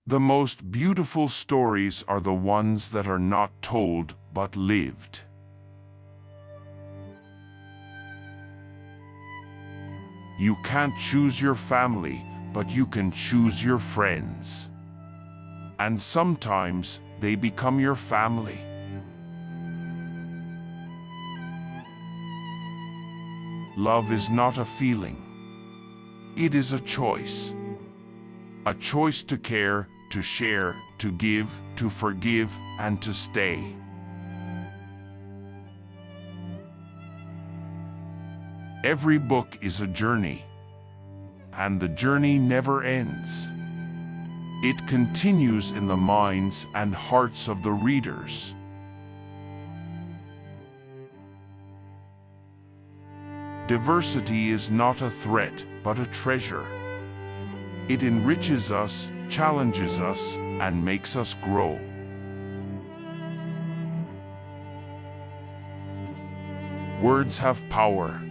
The most beautiful stories are the ones that are not told but lived. You can't choose your family, but you can choose your friends. And sometimes they become your family. Love is not a feeling. It is a choice. A choice to care, to share, to give, to forgive, and to stay. Every book is a journey, and the journey never ends. It continues in the minds and hearts of the readers. Diversity is not a threat, but a treasure. It enriches us, challenges us, and makes us grow. Words have power.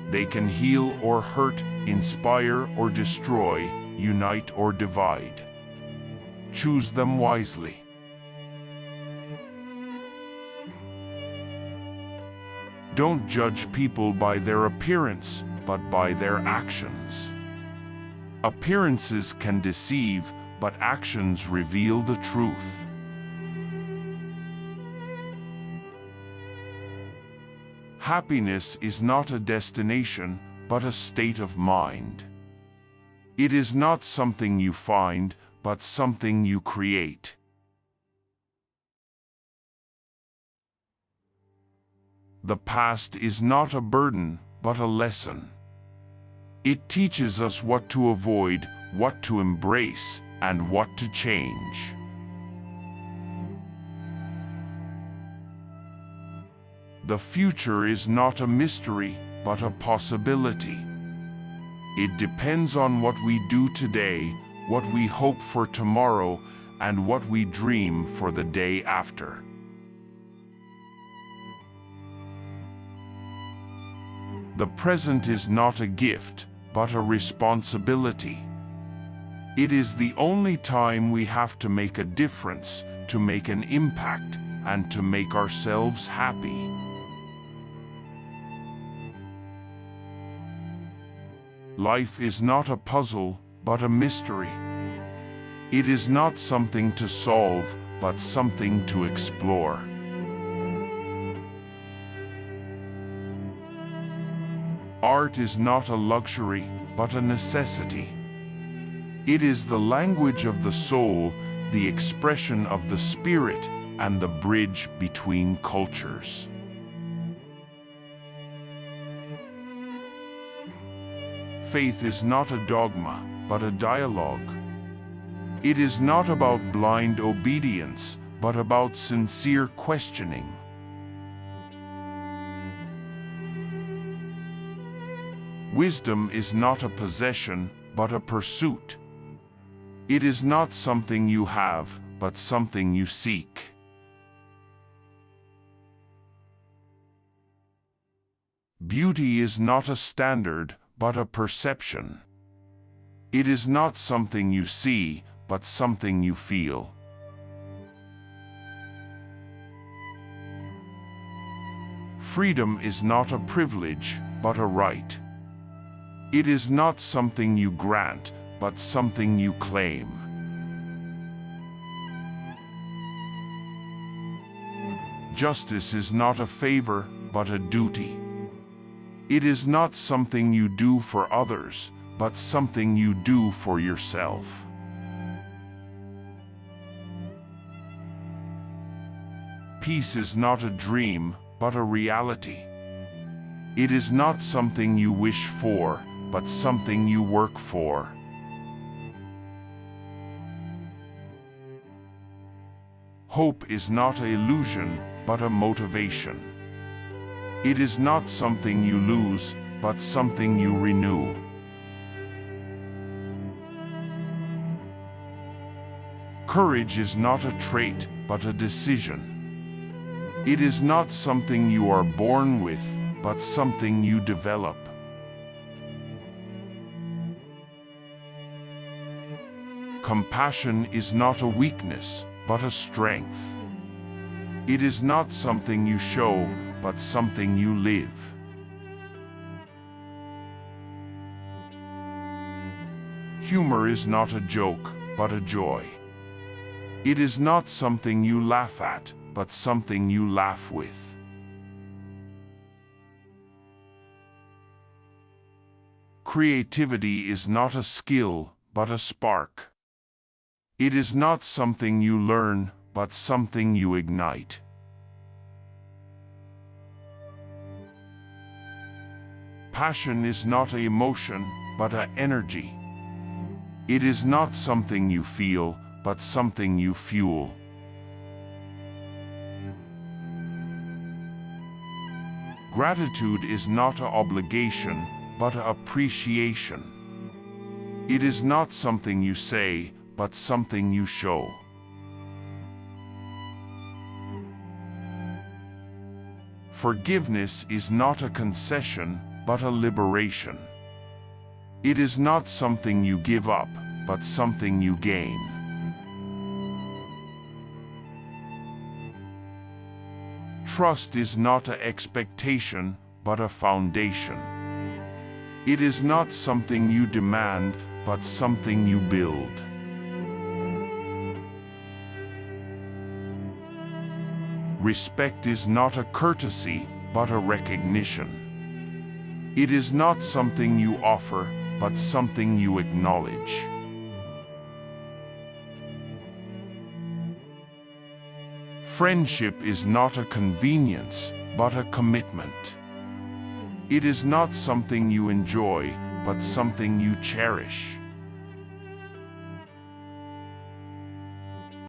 They can heal or hurt, inspire or destroy, unite or divide. Choose them wisely. Don't judge people by their appearance, but by their actions. Appearances can deceive, but actions reveal the truth. Happiness is not a destination, but a state of mind. It is not something you find, but something you create. The past is not a burden, but a lesson. It teaches us what to avoid, what to embrace, and what to change. The future is not a mystery, but a possibility. It depends on what we do today, what we hope for tomorrow, and what we dream for the day after. The present is not a gift, but a responsibility. It is the only time we have to make a difference, to make an impact, and to make ourselves happy. Life is not a puzzle, but a mystery. It is not something to solve, but something to explore. Art is not a luxury, but a necessity. It is the language of the soul, the expression of the spirit, and the bridge between cultures. Faith is not a dogma, but a dialogue. It is not about blind obedience, but about sincere questioning. Wisdom is not a possession, but a pursuit. It is not something you have, but something you seek. Beauty is not a standard, but a perception. It is not something you see, but something you feel. Freedom is not a privilege, but a right. It is not something you grant, but something you claim. Justice is not a favor, but a duty. It is not something you do for others, but something you do for yourself. Peace is not a dream, but a reality. It is not something you wish for, but something you work for. Hope is not an illusion, but a motivation. It is not something you lose, but something you renew. Courage is not a trait, but a decision. It is not something you are born with, but something you develop. Compassion is not a weakness, but a strength. It is not something you show, but something you live. Humor is not a joke, but a joy. It is not something you laugh at, but something you laugh with. Creativity is not a skill, but a spark. It is not something you learn, but something you ignite. Passion is not an emotion, but an energy. It is not something you feel, but something you fuel. Gratitude is not an obligation, but an appreciation. It is not something you say, but something you show. Forgiveness is not a concession, but a liberation. It is not something you give up, but something you gain. Trust is not an expectation, but a foundation. It is not something you demand, but something you build. Respect is not a courtesy, but a recognition. It is not something you offer, but something you acknowledge. Friendship is not a convenience, but a commitment. It is not something you enjoy, but something you cherish.